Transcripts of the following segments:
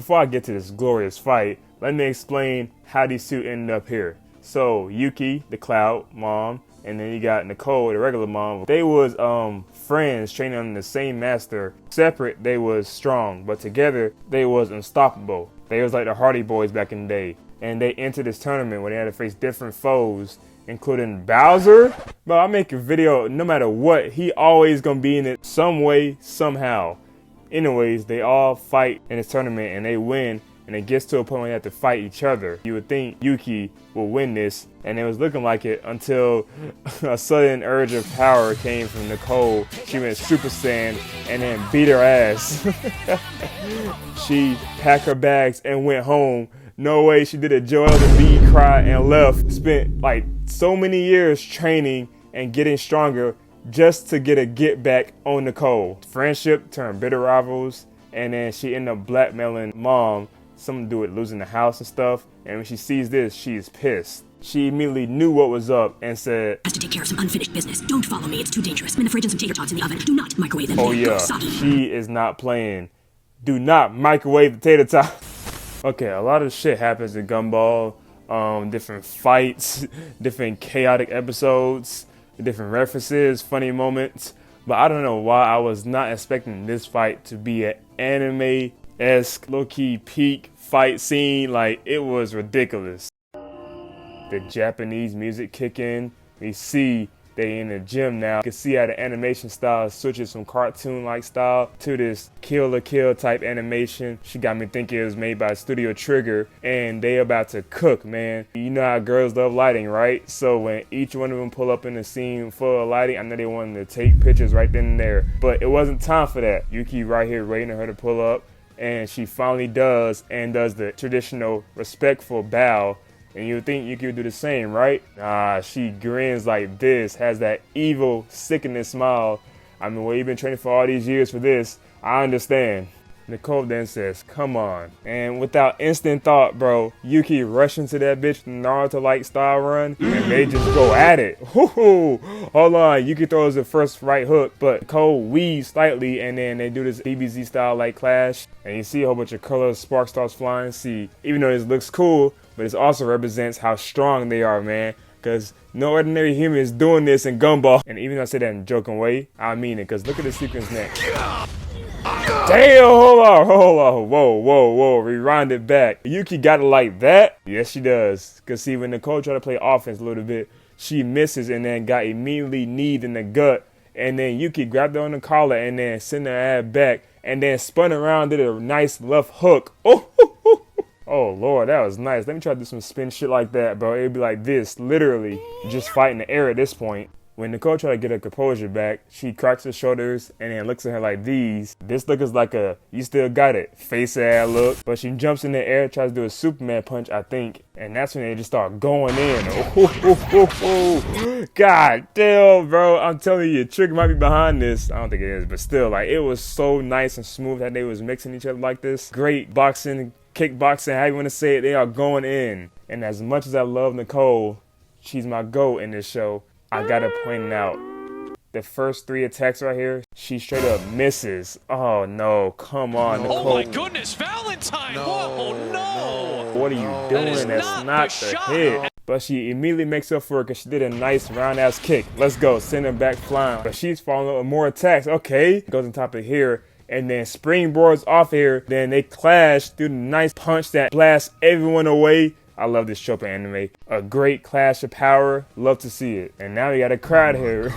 before I get to this glorious fight, let me explain how these two ended up here. So Yuki, the Cloud mom, and then you got Nicole, the regular mom. They was friends training under the same master. Separate, they was strong, but together, they was unstoppable. They was like the Hardy Boys back in the day. And they entered this tournament where they had to face different foes, including Bowser. But I make a video, no matter what, he always gonna be in it some way, somehow. Anyways, they all fight in this tournament and they win. And it gets to a point where they have to fight each other. You would think Yuki will win this, and it was looking like it until a sudden urge of power came from Nicole. She went Super Saiyan and then beat her ass. She packed her bags and went home. No way, she did a Joel Embiid cry and left. Spent like so many years training and getting stronger just to get a get back on Nicole. Friendship turned bitter rivals, and then she ended up blackmailing mom. Something to do with losing the house and stuff. And when she sees this, she is pissed. She immediately knew what was up and said, "Has to take care of some unfinished business. Don't follow me, it's too dangerous. I'm in the fridge and some tater tots in the oven. Do not microwave them." Oh yeah, she is not playing. Do not microwave the tater tot. Okay, a lot of shit happens in Gumball. Different fights, different chaotic episodes, different references, funny moments. But I don't know why I was not expecting this fight to be an anime-esque, low-key peak fight scene. Like, it was ridiculous. The Japanese music kick in. We see they in the gym now. You can see how the animation style switches from cartoon-like style to this Kill la Kill type animation. She got me thinking it was made by Studio Trigger, and they about to cook, man. You know how girls love lighting, right? So when each one of them pull up in a scene full of lighting, I know they wanted to take pictures right then and there, but it wasn't time for that. Yuki right here waiting for her to pull up, and she finally does, and does the traditional respectful bow. And you would think Yuki would do the same, right? Nah, she grins like this, has that evil, sickening smile. I mean, well, you've been training for all these years for this. I understand. Nicole then says, "Come on." And without instant thought, bro, Yuki rushed into that bitch Naruto-like style run, and they just go at it. Woo-hoo. Hold on, Yuki throws the first right hook, but Nicole weaves slightly, and then they do this DBZ style like clash, and you see a whole bunch of colors, sparks starts flying. See, even though this looks cool, but it also represents how strong they are, man. Because no ordinary human is doing this in Gumball. And even though I say that in a joking way, I mean it. Because look at the sequence next. Damn, hold on. Whoa. Rewind it back. Yuki got it like that? Yes, she does. Because see, when Nicole tried to play offense a little bit, she misses and then got immediately kneed in the gut. And then Yuki grabbed her on the collar and then sent her ass back. And then spun around, did a nice left hook. Oh, Lord, that was nice. Let me try to do some spin shit like that, bro. It'd be like this, literally, just fighting the air at this point. When Nicole tried to get her composure back, she cracks her shoulders and then looks at her like these. This look is like a, you still got it, face ass look. But she jumps in the air, tries to do a Superman punch, I think. And that's when they just start going in. God damn, bro. I'm telling you, Trigger might be behind this. I don't think it is, but still, like, it was so nice and smooth that they was mixing each other like this. Great boxing, kickboxing, how you want to say it, they are going in. And as much as I love Nicole, she's my GOAT in this show, I gotta point out, the first 3 attacks right here, she straight up misses. Oh no, come on, Nicole. Oh my goodness, Valentine! Whoa, no! What are you doing? That's not the hit. But she immediately makes up for it because she did a nice round ass kick. Let's go, send her back flying. But she's following up with more attacks. Okay, goes on top of here. And then springboards off here. Then they clash, do the nice punch that blasts everyone away. I love this Chopin anime. A great clash of power. Love to see it. And now we got a crowd here.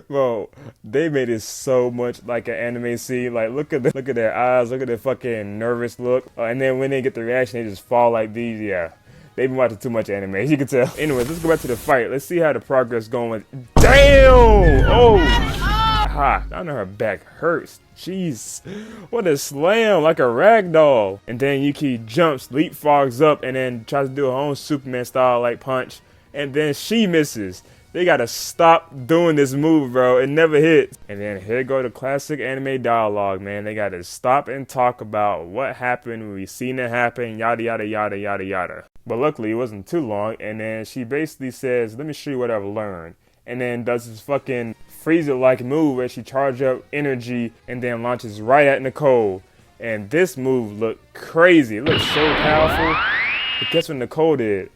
Bro, they made it so much like an anime scene. Like, look at their eyes. Look at their fucking nervous look. And then when they get the reaction, they just fall like these. Yeah, they've been watching too much anime, as you can tell. Anyways, let's go back to the fight. Let's see how the progress going. Damn! Oh! Ha! I know her back hurts. Jeez, what a slam, like a rag doll. And then Yuki jumps, leapfrogs up, and then tries to do her own Superman style like punch. And then she misses. They gotta stop doing this move, bro. It never hits. And then here go the classic anime dialogue, man. They gotta stop and talk about what happened when we seen it happen, yada, yada, yada, yada, yada. But luckily, it wasn't too long. And then she basically says, let me show you what I've learned. And then does this fucking Frieza-like move where she charges up energy and then launches right at Nicole. And this move looked crazy. It looked so powerful. But guess what Nicole did?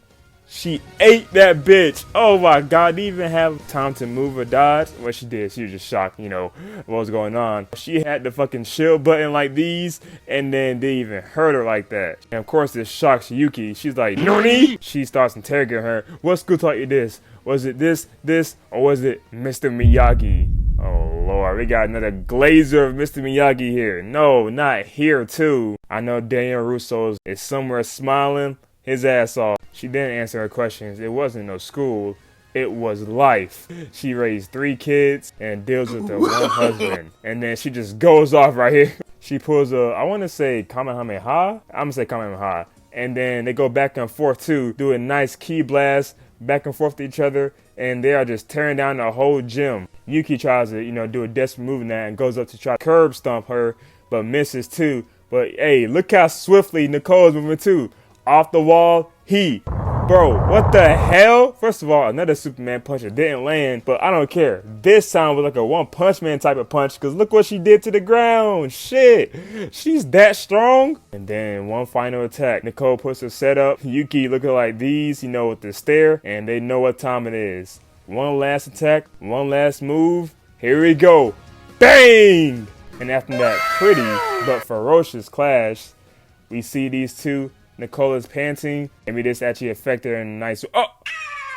She ate that bitch. Oh my God, didn't even have time to move or dodge. What she did, she was just shocked, you know, what was going on. She had the fucking shield button like these, and then they even hurt her like that. And of course, this shocks Yuki. She's like, "Nani?" She starts interrogating her. What school taught you this? Was it this, or was it Mr. Miyagi? Oh Lord, we got another glazer of Mr. Miyagi here. No, not here too. I know Daniel Russo is somewhere smiling his ass off. She didn't answer her questions. It wasn't no school. It was life. She raised 3 kids and deals with her one husband. And then she just goes off right here. She pulls a, I want to say Kamehameha? I'm going to say Kamehameha. And then they go back and forth too, do a nice key blast back and forth to each other. And they are just tearing down the whole gym. Yuki tries to, you know, do a desperate move in that and goes up to try to curb stomp her, but misses too. But hey, look how swiftly Nicole is moving too. Off the wall, bro, what the hell? First of all, another Superman punch that didn't land, but I don't care. This time was like a One Punch Man type of punch, because look what she did to the ground. Shit, she's that strong. And then one final attack. Nicole puts her set up. Yuki looking like these, you know, with the stare, and they know what time it is. One last attack, one last move. Here we go. Bang! And after that pretty but ferocious clash, we see these two. Nicole is panting. Maybe this actually affected her in a nice way. Oh!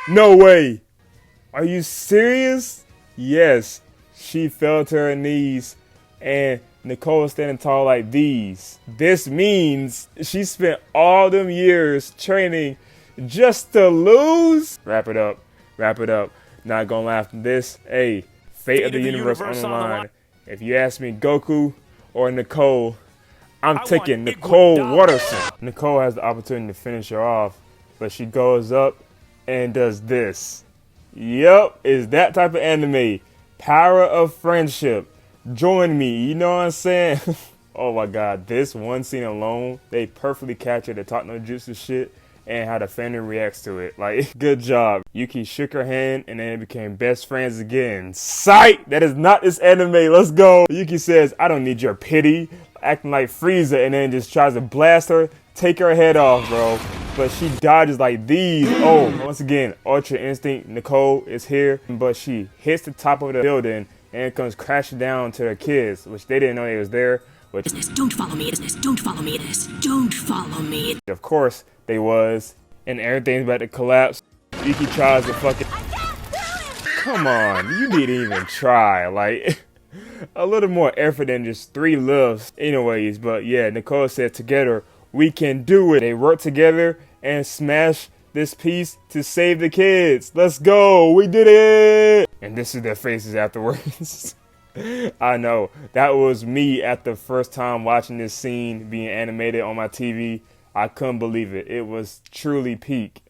No way! Are you serious? Yes. She fell to her knees and Nicole is standing tall like these. This means she spent all them years training just to lose? Wrap it up. Wrap it up. Not gonna laugh at this. Hey, fate of the universe on the line. If you ask me Goku or Nicole, I'm taking Nicole Watterson. Nicole has the opportunity to finish her off, but she goes up and does this. Yup, it's that type of anime. Power of friendship. Join me, you know what I'm saying? Oh my God, this one scene alone, they perfectly captured the talk no jutsu shit and how the family reacts to it. Like, good job. Yuki shook her hand and then they became best friends again. Sight! That is not this anime. Let's go. Yuki says, I don't need your pity. Acting like Frieza and then just tries to blast her, take her head off, bro. But she dodges like these. Oh, once again, Ultra Instinct Nicole is here, but she hits the top of the building and comes crashing down to her kids, which they didn't know they was there. Which, don't follow me. Don't follow me. Don't follow me. Of course they was, and everything's about to collapse. Yuki tries to fucking. Come on, you didn't even try. Like. A little more effort than just 3 lifts anyways, but yeah, Nicole said together we can do it. They worked together and smashed this piece to save the kids. Let's go, we did it. And this is their faces afterwards. I know, that was me at the first time watching this scene being animated on my TV. I couldn't believe it. It was truly peak.